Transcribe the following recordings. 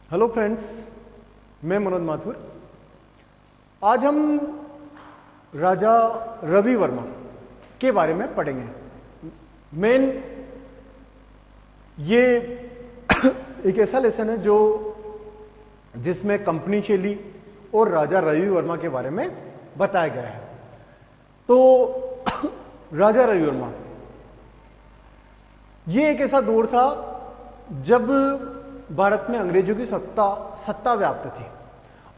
Hello friends, मैं मनोज माथुर। आज हम राजा रवि वर्मा के बारे में पढ़ेंगे। मेन ये एक ऐसा लेसन है जिसमें कंपनी शैली और राजा रवि वर्मा के बारे में बताया गया है। तो राजा रवि वर्मा ये एक ऐसा दौर था जब भारत में अंग्रेजों की सत्ता व्याप्त थी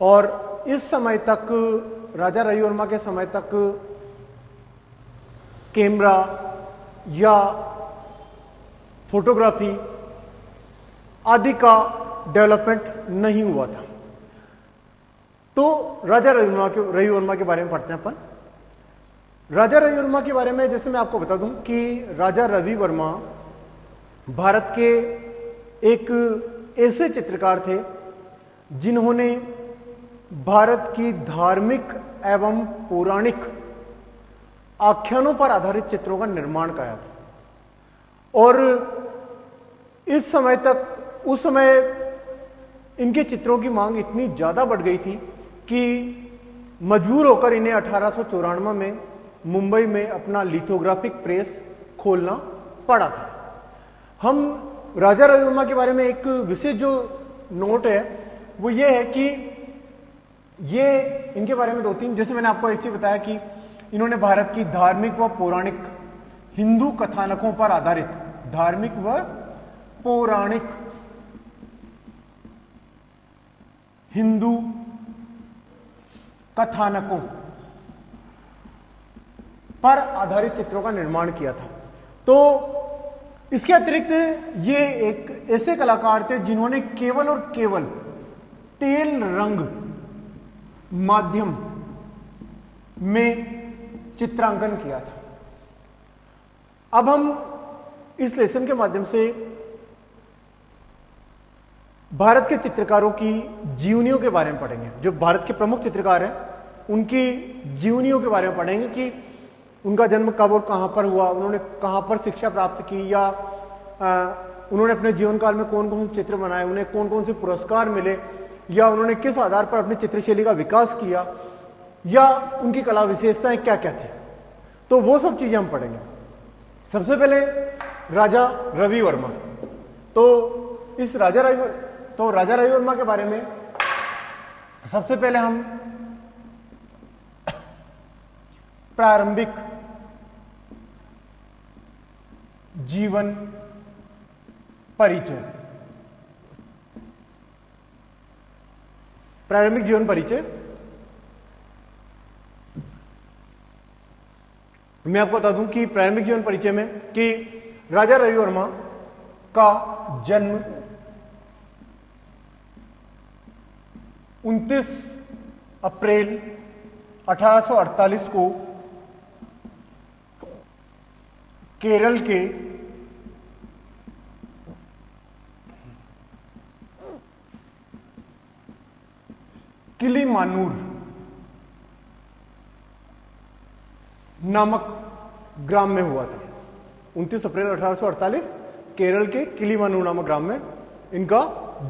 और इस समय तक, राजा रवि वर्मा के समय तक, कैमरा या फोटोग्राफी आदि का डेवलपमेंट नहीं हुआ था। तो राजा रवि वर्मा के बारे में पढ़ते हैं अपन। राजा रवि वर्मा के बारे में जैसे मैं आपको बता दूं कि राजा रवि वर्मा भारत के एक ऐसे चित्रकार थे जिन्होंने भारत की धार्मिक एवं पौराणिक आख्यानों पर आधारित चित्रों का निर्माण कराया था। और इस समय तक, उस समय इनके चित्रों की मांग इतनी ज्यादा बढ़ गई थी कि मजबूर होकर इन्हें 1894 में मुंबई में अपना लिथोग्राफिक प्रेस खोलना पड़ा था। हम राजा रवि वर्मा के बारे में एक विशेष जो नोट है वो ये है कि ये इनके बारे में दो तीन, जैसे मैंने आपको एक चीज बताया कि इन्होंने भारत की धार्मिक व पौराणिक हिंदू कथानकों पर आधारित, धार्मिक व पौराणिक हिंदू कथानकों पर आधारित चित्रों का निर्माण किया था। तो इसके अतिरिक्त ये एक ऐसे कलाकार थे जिन्होंने केवल और केवल तेल रंग माध्यम में चित्रांकन किया था। अब हम इस लेसन के माध्यम से भारत के चित्रकारों की जीवनियों के बारे में पढ़ेंगे। जो भारत के प्रमुख चित्रकार हैं उनकी जीवनियों के बारे में पढ़ेंगे कि उनका जन्म कब और कहां पर हुआ, उन्होंने कहां पर शिक्षा प्राप्त की, या उन्होंने अपने जीवन काल में कौन कौन से चित्र बनाए, उन्हें कौन कौन से पुरस्कार मिले, या उन्होंने किस आधार पर अपनी चित्रशैली का विकास किया, या उनकी कला विशेषताएं क्या क्या थी। तो वो सब चीजें हम पढ़ेंगे। सबसे पहले राजा रवि वर्मा। तो राजा रवि वर्मा के बारे में सबसे पहले हम प्रारंभिक जीवन परिचय, प्रारंभिक जीवन परिचय मैं आपको बता दूं कि प्रारंभिक जीवन परिचय में कि राजा रवि वर्मा का जन्म 29 अप्रैल 1848 को केरल के किलीमानूर नामक ग्राम में हुआ था। 29 अप्रैल 1848 केरल के किलीमानूर नामक ग्राम में इनका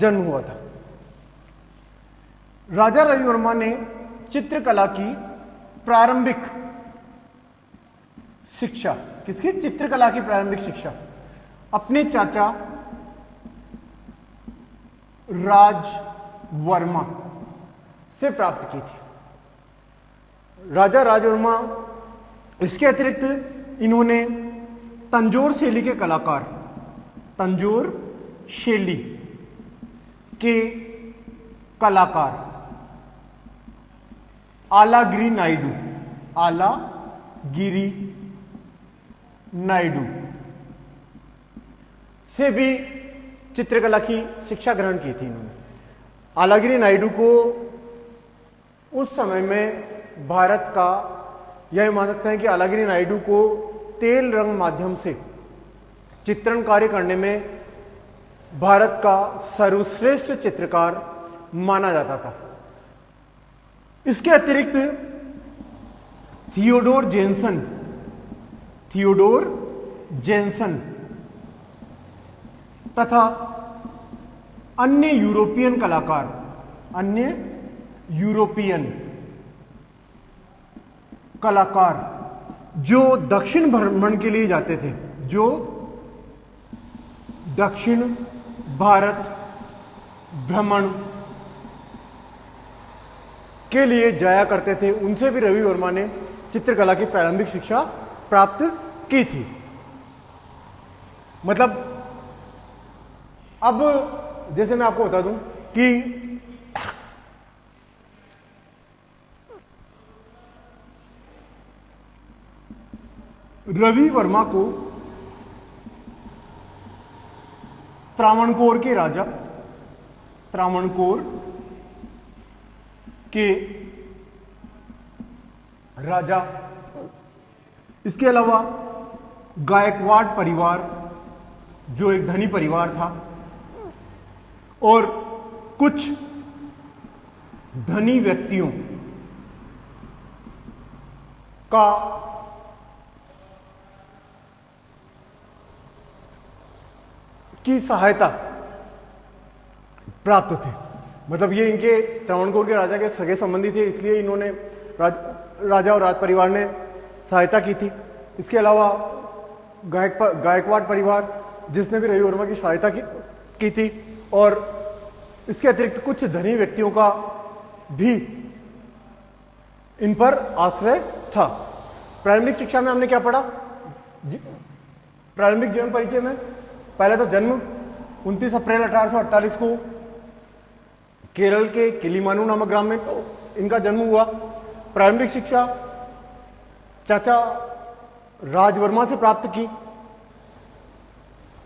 जन्म हुआ था। राजा रवि वर्मा ने चित्रकला की प्रारंभिक शिक्षा, किसकी? चित्रकला की प्रारंभिक शिक्षा अपने चाचा राज वर्मा से प्राप्त की थी। राजा राज वर्मा, इसके अतिरिक्त इन्होंने तंजौर शैली के कलाकार, तंजौर शैली के कलाकार आलागिरी नायडू से भी चित्रकला की शिक्षा ग्रहण की थी इन्होंने। आलागिरी नायडू को उस समय में भारत का, यह मान सकते हैं कि आलागिरी नायडू को तेल रंग माध्यम से चित्रण कार्य करने में भारत का सर्वश्रेष्ठ चित्रकार माना जाता था। इसके अतिरिक्त थियोडोर जेन्सन तथा अन्य यूरोपियन कलाकार, अन्य यूरोपियन कलाकार जो दक्षिण भ्रमण के लिए जाते थे, जो दक्षिण भारत भ्रमण के लिए जाया करते थे, उनसे भी रवि वर्मा ने चित्रकला की प्रारंभिक शिक्षा प्राप्त की थी। मतलब अब जैसे मैं आपको बता दूं कि रवि वर्मा को त्रावणकोर के राजा, त्रावणकोर के राजा, इसके अलावा गायकवाड़ परिवार जो एक धनी परिवार था, और कुछ धनी व्यक्तियों का की सहायता प्राप्त थी। मतलब ये इनके त्रावणकोर के राजा के सगे संबंधी थे, इसलिए इन्होंने राजा और राज परिवार ने सहायता की थी। इसके अलावा गायकवाड़ परिवार जिसने भी रवि वर्मा की सहायता की थी, और इसके अतिरिक्त कुछ धनी व्यक्तियों का भी इन पर आश्रय था। प्रारंभिक शिक्षा में हमने क्या पढ़ा? प्रारंभिक जीवन परिचय में पहले तो जन्म 29 अप्रैल 1848 को केरल के किलीमानू नामक ग्राम में इनका जन्म हुआ। प्रारंभिक शिक्षा चाचा राजवर्मा से प्राप्त की।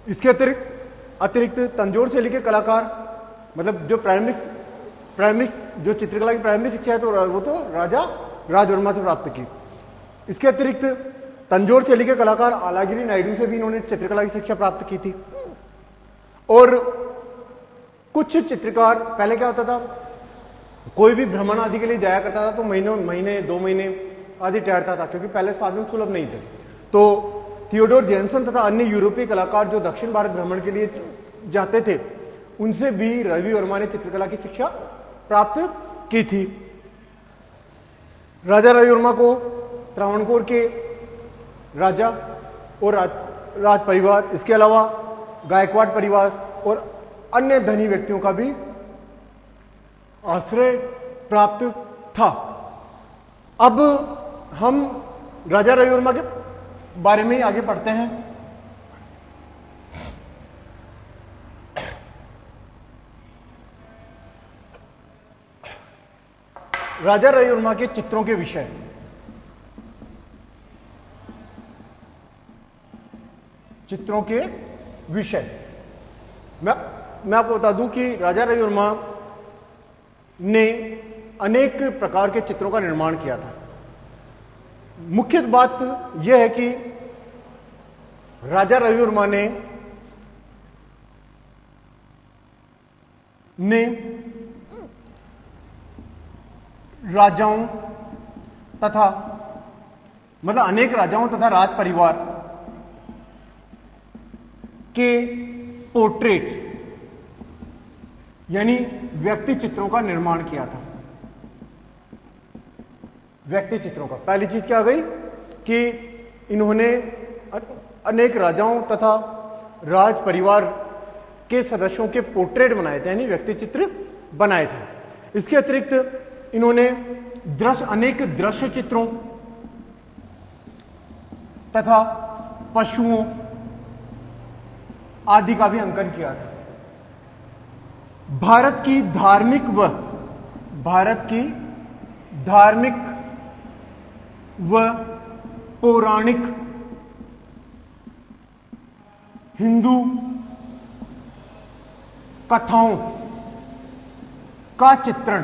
इसके अतिरिक्त तंजौर शैली के कलाकार, मतलब जो प्रारंभिक जो चित्रकला की प्रारंभिक शिक्षा है तो वो तो राजा राजवर्मा से प्राप्त की। इसके अतिरिक्त तंजौर शैली के कलाकार आलागिरी नायडू से भी इन्होंने चित्रकला की शिक्षा प्राप्त की थी। और कुछ चित्रकार, पहले क्या होता था, कोई भी भ्रमण आदि के लिए जाया करता था तो महीने 2 महीने आदि ठहरता था, क्योंकि पहले साधन सुलभ नहीं थे। तो थियोडोर जेनसन तथा अन्य यूरोपीय कलाकार जो दक्षिण भारत भ्रमण के लिए जाते थे, उनसे भी रवि वर्मा ने चित्रकला की शिक्षा प्राप्त की थी। राजा रवि वर्मा को त्रावणकोर के राजा और राज परिवार, इसके अलावा गायकवाड़ परिवार और अन्य धनी व्यक्तियों का भी आश्रय प्राप्त था। अब हम राजा रवि वर्मा के बारे में ही आगे पढ़ते हैं। राजा रवि वर्मा के चित्रों के विषय। चित्रों के विषय मैं आपको बता दूं कि राजा रवि वर्मा ने अनेक प्रकार के चित्रों का निर्माण किया था। मुख्य बात यह है कि राजा रवि वर्मा ने राजाओं तथा मतलब अनेक राजाओं तथा राज परिवार के पोर्ट्रेट यानी व्यक्ति चित्रों का निर्माण किया था। व्यक्ति चित्रों का पहली चीज क्या आ गई कि इन्होंने अनेक राजाओं तथा राज परिवार के सदस्यों के पोर्ट्रेट बनाए थे, यानी व्यक्ति चित्र बनाए थे। इसके अतिरिक्त इन्होंने अनेक दृश्य चित्रों तथा पशुओं आदि का भी अंकन किया था। भारत की धार्मिक व पौराणिक हिंदू कथाओं का चित्रण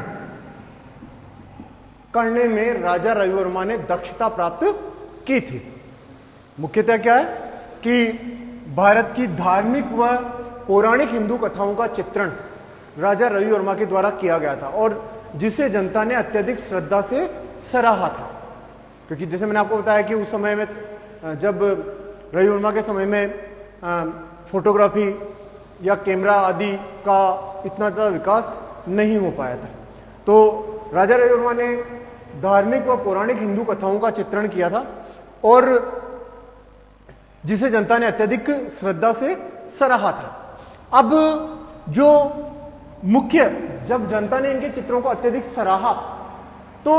करने में राजा रवि वर्मा ने दक्षता प्राप्त की थी। मुख्यतः क्या है कि भारत की धार्मिक व पौराणिक हिंदू कथाओं का चित्रण राजा रवि वर्मा के द्वारा किया गया था और जिसे जनता ने अत्यधिक श्रद्धा से सराहा था। क्योंकि जैसे मैंने आपको बताया कि उस समय में जब रवि वर्मा के समय में फोटोग्राफी या कैमरा आदि का इतना ज़्यादा विकास नहीं हो पाया था। तो राजा रविवर्मा ने धार्मिक व पौराणिक हिंदू कथाओं का चित्रण किया था और जिसे जनता ने अत्यधिक श्रद्धा से सराहा था। अब जो मुख्य, जब जनता ने इनके चित्रों को अत्यधिक सराहा तो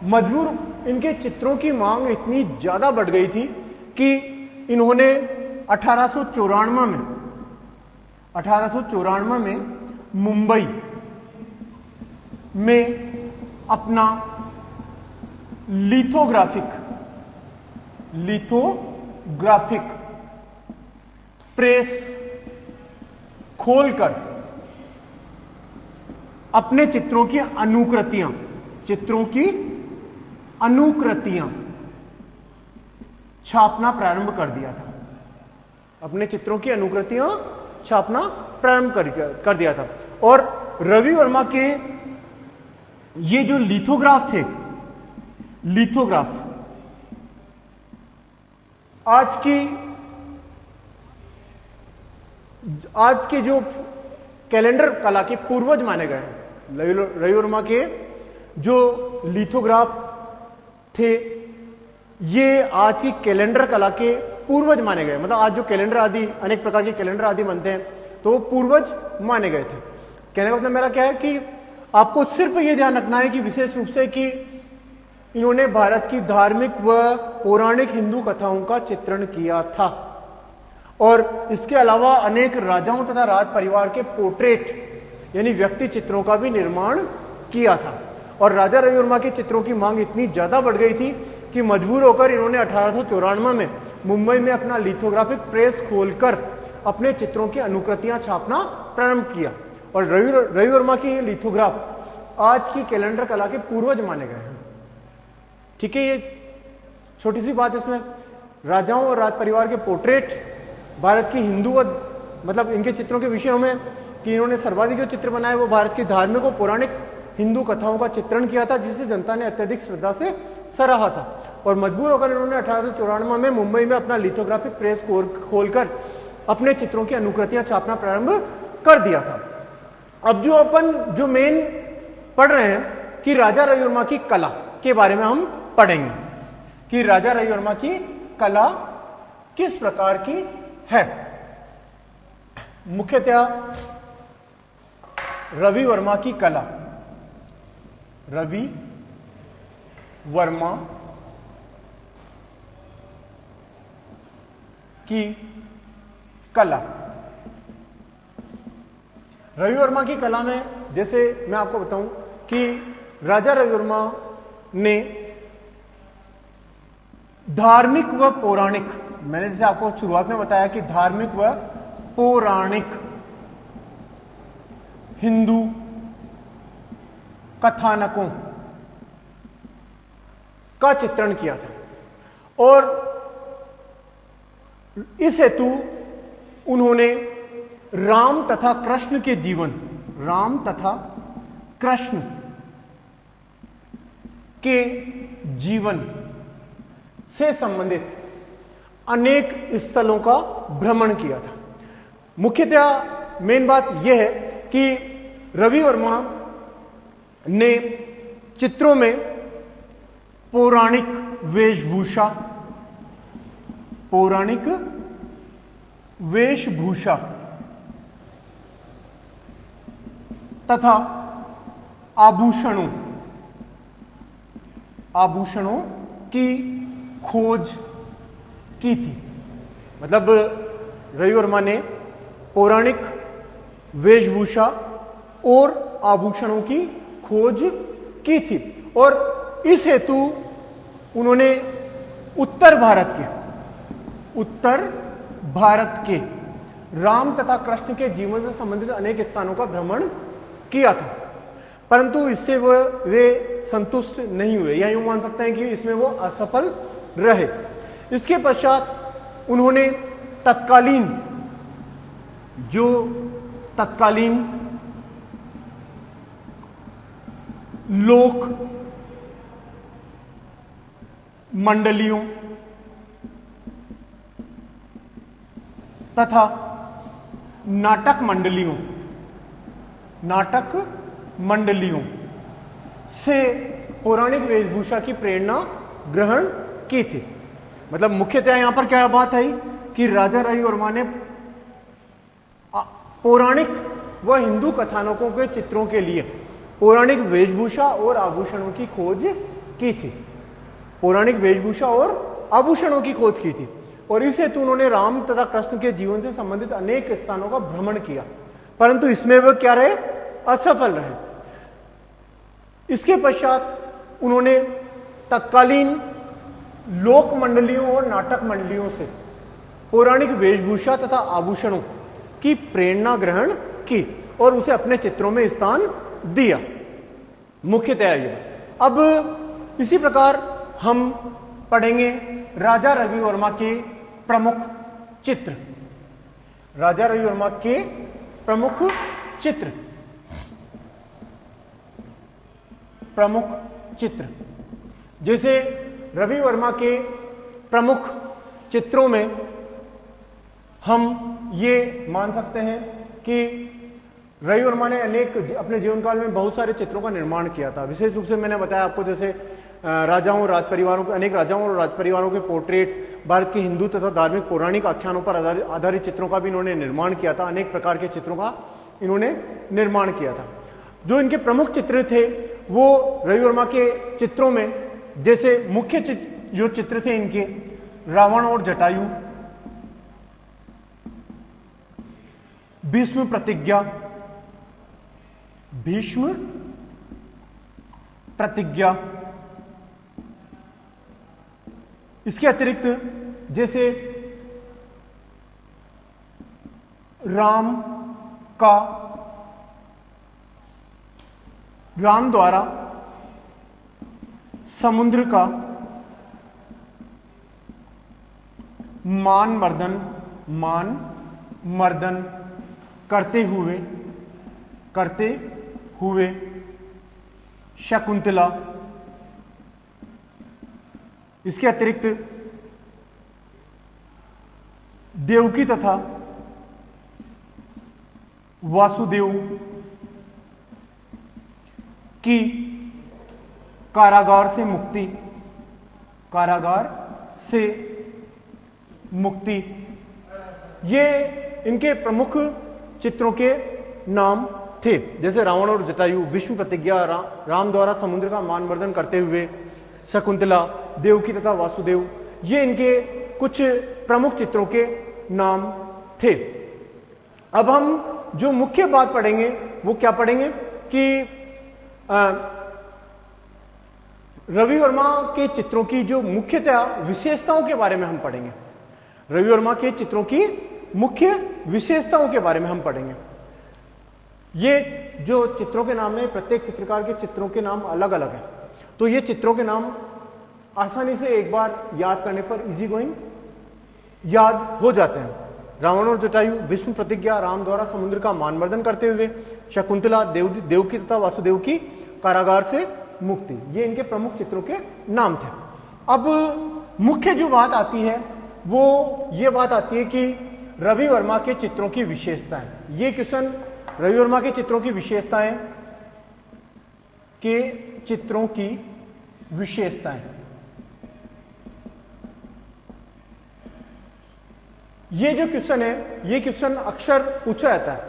मजबूर इनके चित्रों की मांग इतनी ज्यादा बढ़ गई थी कि इन्होंने 1894 में मुंबई में अपना लिथोग्राफिक प्रेस खोलकर अपने चित्रों की अनुकृतियां छापना प्रारंभ कर दिया था। अपने चित्रों की अनुकृतियां छापना प्रारंभ कर दिया था। और रवि वर्मा के ये जो लिथोग्राफ थे, आज के जो कैलेंडर कला के पूर्वज माने गए हैं। रवि वर्मा के जो लिथोग्राफ थे ये आज की कैलेंडर कला के पूर्वज माने गए। मतलब आज जो कैलेंडर आदि, अनेक प्रकार के कैलेंडर आदि बनते हैं तो वो पूर्वज माने गए थे। कहने का मतलब मेरा क्या है कि आपको सिर्फ ये ध्यान रखना है कि विशेष रूप से कि इन्होंने भारत की धार्मिक व पौराणिक हिंदू कथाओं का चित्रण किया था और इसके अलावा अनेक राजाओं तथा राज परिवार के पोर्ट्रेट यानी व्यक्ति चित्रों का भी निर्माण किया था। और राजा रवि वर्मा के चित्रों की मांग इतनी ज्यादा बढ़ गई थी कि मजबूर होकर इन्होंने 1894 में मुंबई में अपना लिथोग्राफिक प्रेस खोलकर अपने चित्रों की अनुकृतियां छापना प्रारंभ किया। और रवि वर्मा की ये लिथोग्राफ आज की कैलेंडर कला के पूर्वज माने गए हैं। ठीक है, ये छोटी सी बात इसमें राजाओं और राज परिवार के पोर्ट्रेट भारत की हिंदू मतलब इनके चित्रों के विषयों में कि इन्होंने सर्वाधिक जो चित्र बनाए वो भारत की धार्मिक और पौराणिक हिंदू कथाओं का चित्रण किया था जिसे जनता ने अत्यधिक श्रद्धा से सराहा था। और मजबूर होकर इन्होंने 1894 में मुंबई में अपना लिथोग्राफिक प्रेस खोलकर अपने चित्रों की अनुकृतियां छापना प्रारंभ कर दिया था। अब जो अपन जो मेन पढ़ रहे हैं कि राजा रवि वर्मा की कला के बारे में हम पढ़ेंगे कि राजा रवि वर्मा की कला किस प्रकार की है। मुख्यतया रवि वर्मा की कला, रवि वर्मा की कला, रवि वर्मा की कला में जैसे मैं आपको बताऊं कि राजा रवि वर्मा ने धार्मिक व पौराणिक, मैंने जैसे आपको शुरुआत में बताया कि धार्मिक व पौराणिक हिंदू कथानकों का चित्रण किया था और इस हेतु उन्होंने राम तथा कृष्ण के जीवन, राम तथा कृष्ण के जीवन से संबंधित अनेक स्थलों का भ्रमण किया था। मुख्यतः मेन बात यह है कि रवि वर्मा ने चित्रों में पौराणिक वेशभूषा तथा आभूषणों की खोज की थी। मतलब रवि वर्मा ने पौराणिक वेशभूषा और आभूषणों की खोज की थी और इस हेतु उन्होंने उत्तर भारत के राम तथा कृष्ण के जीवन से संबंधित अनेक स्थानों का भ्रमण किया था, परंतु इससे वे संतुष्ट नहीं हुए या यूं मान सकते हैं कि इसमें वो असफल रहे। इसके पश्चात उन्होंने तत्कालीन लोक मंडलियों तथा नाटक मंडलियों से पौराणिक वेशभूषा की प्रेरणा ग्रहण की थी। मतलब मुख्यतः यहां पर क्या बात है कि राजा रविवर्मा ने पौराणिक व हिंदू कथानकों के चित्रों के लिए पौराणिक वेशभूषा और आभूषणों की खोज की थी। पौराणिक वेशभूषा और आभूषणों की खोज की थी और इस हेतु उन्होंने राम तथा कृष्ण के जीवन से संबंधित अनेक स्थानों का भ्रमण किया, परंतु इसमें वह क्या रहे, असफल रहे। इसके पश्चात उन्होंने तत्कालीन लोक मंडलियों और नाटक मंडलियों से पौराणिक वेशभूषा तथा आभूषणों की प्रेरणा ग्रहण की और उसे अपने चित्रों में स्थान दिया। मुख्यतः ये। अब इसी प्रकार हम पढ़ेंगे राजा रविवर्मा के प्रमुख चित्र। राजा रविवर्मा के प्रमुख चित्र, जैसे रविवर्मा के प्रमुख चित्रों में हम ये मान सकते हैं कि रविवर्मा ने अपने जीवन काल में बहुत सारे चित्रों का निर्माण किया था। विशेष रूप से मैंने बताया आपको, जैसे राजाओं, राजपरिवारों के, अनेक राजाओं और राजपरिवारों के पोर्ट्रेट, भारत के हिंदू तथा धार्मिक पौराणिक आख्यानों पर आधारित चित्रों का भी इन्होंने निर्माण किया था। अनेक प्रकार के चित्रों का इन्होंने निर्माण किया था। जो इनके प्रमुख चित्र थे वो रविवर्मा के चित्रों में, जैसे मुख्य जो चित्र थे इनके, रावण और जटायु, भीष्म प्रतिज्ञा, इसके अतिरिक्त जैसे राम द्वारा समुद्र का मान मर्दन करते हुए शकुंतला, इसके अतिरिक्त देवकी तथा वासुदेव की कारागार से मुक्ति, ये इनके प्रमुख चित्रों के नाम थे। जैसे रावण और जटायु, भीष्म प्रतिज्ञा, राम द्वारा समुद्र का मानवर्धन करते हुए शकुंतला, देवकी तथा वासुदेव, ये इनके कुछ प्रमुख चित्रों के नाम थे। अब हम जो मुख्य बात पढ़ेंगे वो क्या पढ़ेंगे कि रविवर्मा के चित्रों की जो मुख्यतः विशेषताओं के बारे में हम पढ़ेंगे। रविवर्मा के चित्रों की मुख्य विशेषताओं के बारे में हम पढ़ेंगे। ये जो चित्रों के नाम है, प्रत्येक चित्रकार के चित्रों के नाम अलग अलग हैं, तो ये चित्रों के नाम आसानी से एक बार याद करने पर इजी गोइंग याद हो जाते हैं। रावण और जटायु, भीष्म प्रतिज्ञा, राम द्वारा समुद्र का मानवर्धन करते हुए, शकुंतला, देवकी तथा वासुदेव की कारागार से मुक्ति, ये इनके प्रमुख चित्रों के नाम थे। अब मुख्य जो बात आती है वो ये बात आती है कि रविवर्मा के चित्रों की विशेषताएं। ये क्वेश्चन रविवर्मा के चित्रों की विशेषताएं, ये जो क्वेश्चन है, ये क्वेश्चन अक्सर पूछा जाता है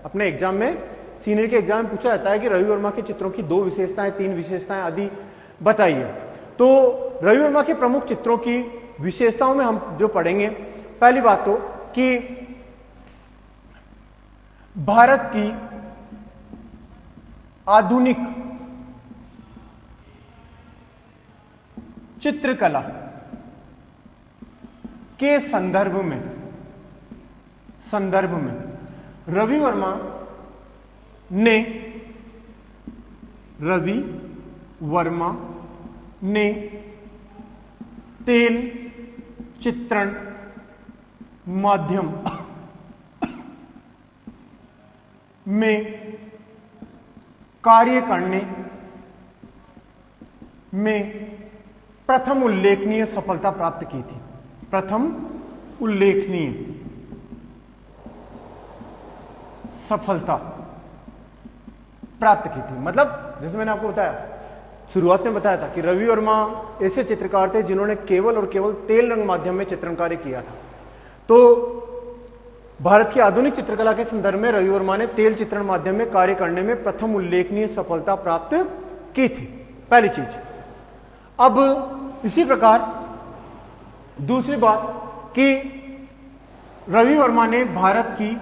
अपने एग्जाम में, सीनियर के एग्जाम में पूछा जाता है कि रविवर्मा के चित्रों की 2 विशेषताएं, 3 विशेषताएं आदि बताइए। तो रविवर्मा के प्रमुख चित्रों की विशेषताओं में हम जो पढ़ेंगे, पहली बात तो कि भारत की आधुनिक चित्रकला के संदर्भ में रविवर्मा ने तेल चित्रण माध्यम में कार्य करने में प्रथम उल्लेखनीय सफलता प्राप्त की थी। प्रथम उल्लेखनीय सफलता प्राप्त की थी। मतलब जैसे मैंने आपको बताया, शुरुआत में बताया था कि रवि वर्मा ऐसे चित्रकार थे जिन्होंने केवल और केवल तेल रंग माध्यम में चित्रण कार्य किया था। तो भारत की आधुनिक चित्रकला के संदर्भ में रवि वर्मा ने तेल चित्रण माध्यम में कार्य करने में प्रथम उल्लेखनीय सफलता प्राप्त की थी, पहली चीज। अब इसी प्रकार दूसरी बात कि रवि वर्मा ने भारत की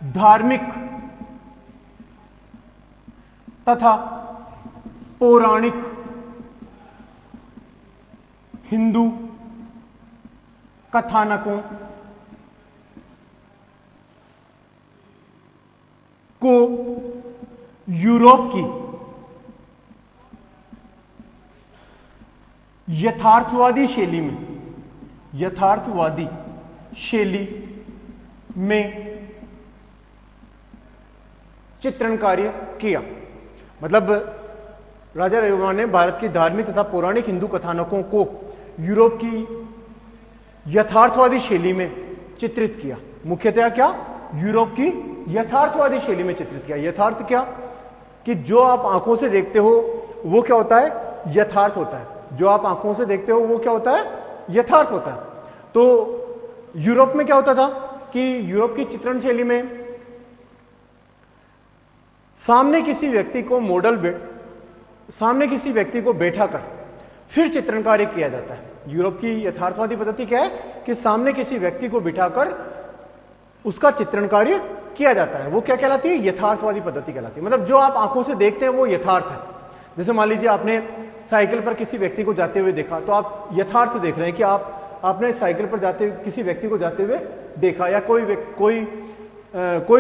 धार्मिक तथा पौराणिक हिंदू कथानकों को यूरोप की यथार्थवादी शैली में चित्रण कार्य किया। मतलब राजा रवि वर्मा ने भारत की धार्मिक तथा पौराणिक हिंदू कथानकों को यूरोप की यथार्थवादी शैली में चित्रित किया। मुख्यतः क्या? यूरोप की यथार्थवादी शैली में चित्रित किया। यथार्थ क्या? कि जो आप आंखों से देखते हो वो क्या होता है? यथार्थ होता है। जो आप आंखों से देखते हो वो क्या होता है? यथार्थ होता है। तो यूरोप में क्या होता था कि यूरोप की चित्रण शैली में सामने किसी व्यक्ति को बैठाकर फिर चित्रण कार्य किया जाता है। यूरोप की यथार्थवादी पद्धति क्या है कि सामने किसी व्यक्ति को बिठाकर उसका चित्रण कार्य किया जाता है। वो क्या कहलाती है? यथार्थवादी पद्धति कहलाती है। मतलब जो आप आंखों से देखते हैं वो यथार्थ है। जैसे मान लीजिए आपने साइकिल पर किसी व्यक्ति को जाते हुए देखा, तो आप यथार्थ देख रहे हैं कि आपने साइकिल पर जाते किसी व्यक्ति को जाते हुए देखा। या कोई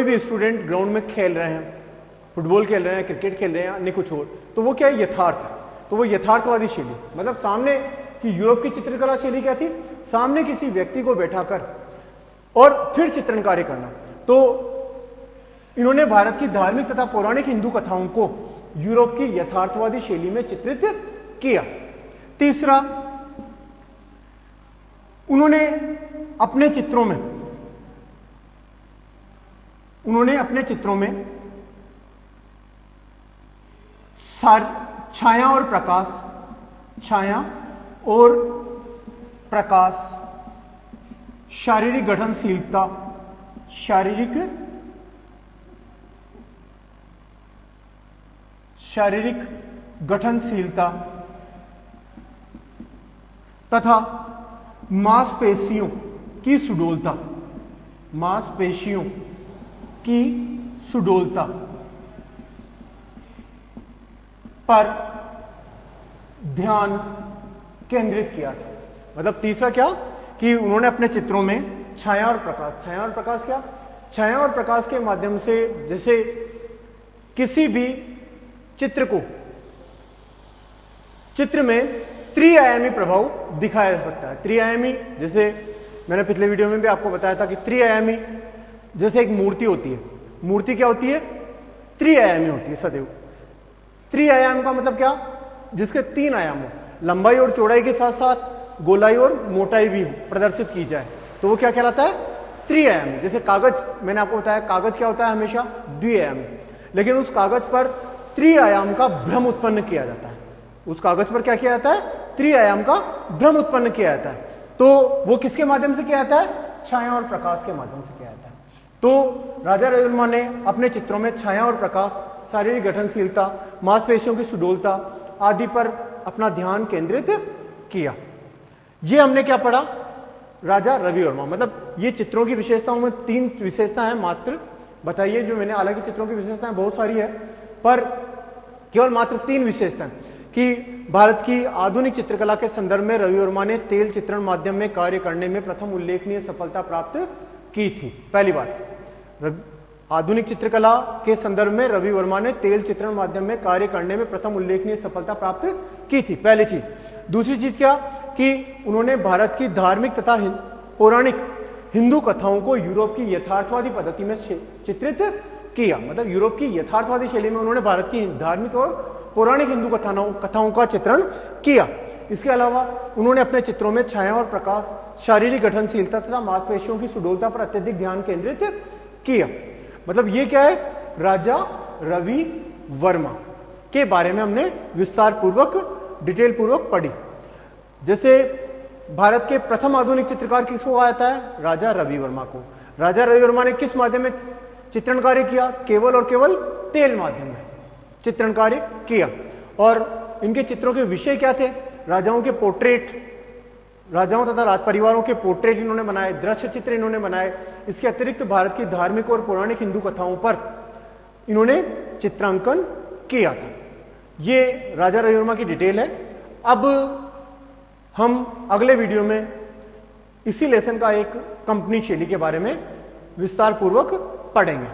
भी स्टूडेंट ग्राउंड में खेल रहे हैं, फुटबॉल खेल रहे हैं, क्रिकेट खेल रहे हैं, अन्य कुछ और, तो वो क्या है? यथार्थ है। तो वो यथार्थवादी शैली, मतलब सामने की यूरोप की चित्रकला शैली क्या थी? सामने किसी व्यक्ति को बैठाकर और फिर चित्रण कार्य करना। तो इन्होंने भारत की धार्मिक तथा पौराणिक हिंदू कथाओं को यूरोप की यथार्थवादी शैली में चित्रित किया। तीसरा, उन्होंने अपने चित्रों में छाया और प्रकाश, शारीरिक गठनशीलता तथा मांसपेशियों की सुडौलता पर ध्यान केंद्रित किया था। मतलब तीसरा क्या कि उन्होंने अपने चित्रों में छाया और प्रकाश क्या? छाया और प्रकाश के माध्यम से, जैसे किसी भी चित्र में त्रिआयामी प्रभाव दिखाया जा सकता है। त्रिआयामी, जैसे मैंने पिछले वीडियो में भी आपको बताया था कि त्रिआयामी जैसे एक मूर्ति होती है। मूर्ति क्या होती है? त्रिआयामी होती है सदैव। त्रिआयाम का मतलब क्या? जिसके 3 आयाम हो, लंबाई और चौड़ाई के साथ साथ गोलाई और मोटाई भी प्रदर्शित की जाए, तो वो क्या कहलाता है? त्रिआयामी। जैसे कागज, मैंने आपको बताया कागज क्या होता है? हमेशा द्विआयामी। लेकिन उस कागज पर त्रिआयाम का भ्रम उत्पन्न किया जाता है। उस कागज पर क्या किया जाता है? त्रिआयाम का भ्रम उत्पन्न किया जाता है। तो वो किसके माध्यम से किया जाता है? छाया और प्रकाश के माध्यम से किया जाता है। तो राजा रवि वर्मा ने अपने चित्रों में छाया और प्रकाश, शारीरिक गठनशीलता, मांसपेशियों की सुडौलता आदि पर अपना ध्यान केंद्रित किया। ये हमने क्या पढ़ा? राजा रवि वर्मा। मतलब ये चित्रों की विशेषताओं में 3 विशेषताएं मात्र बताइए जो मैंने, हालांकि चित्रों की विशेषताएं बहुत सारी है, पर केवल मात्र 3 विशेषताएं कि भारत की आधुनिक चित्रकला के संदर्भ में रवि वर्मा ने तेल चित्रण माध्यम में कार्य करने में प्रथम उल्लेखनीय सफलता प्राप्त की थी। पहली बात, आधुनिक चित्रकला के संदर्भ में रवि वर्मा ने तेल चित्रण माध्यम में कार्य करने में प्रथम उल्लेखनीय सफलता प्राप्त की थी, पहली चीज। दूसरी चीज क्या कि उन्होंने भारत की धार्मिक तथा पौराणिक हिंदू कथाओं को यूरोप की यथार्थवादी पद्धति में चित्रित किया। मतलब यूरोप की यथार्थवादी शैली में उन्होंने भारत की धार्मिक और पौराणिक हिंदू कथाओं का चित्रण किया। इसके अलावा उन्होंने अपने चित्रों में छाया और प्रकाश, शारीरिक गठनशीलता तथा मांसपेशियों की सुडौलता पर अत्यधिक ध्यान केंद्रित किया। मतलब ये क्या है, राजा रवि वर्मा के बारे में हमने विस्तार पूर्वक, डिटेल पूर्वक पढ़ी। जैसे भारत के प्रथम आधुनिक चित्रकार किसको कहा जाता है, राजा रवि वर्मा को। राजा रवि वर्मा ने किस माध्यम में चित्रण कार्य किया, केवल और केवल तेल माध्यम में चित्रण कार्य किया। और इनके चित्रों के विषय क्या थे, राजाओं के पोर्ट्रेट, राजाओं तथा राज परिवारों के पोर्ट्रेट इन्होंने बनाए, दृश्य चित्र इन्होंने बनाए। इसके अतिरिक्त भारत की धार्मिक और पौराणिक हिंदू कथाओं पर इन्होंने चित्रांकन किया था। ये राजा रवि वर्मा की डिटेल है। अब हम अगले वीडियो में इसी लेसन का एक कंपनी शैली के बारे में विस्तार पूर्वक पढ़ेंगे।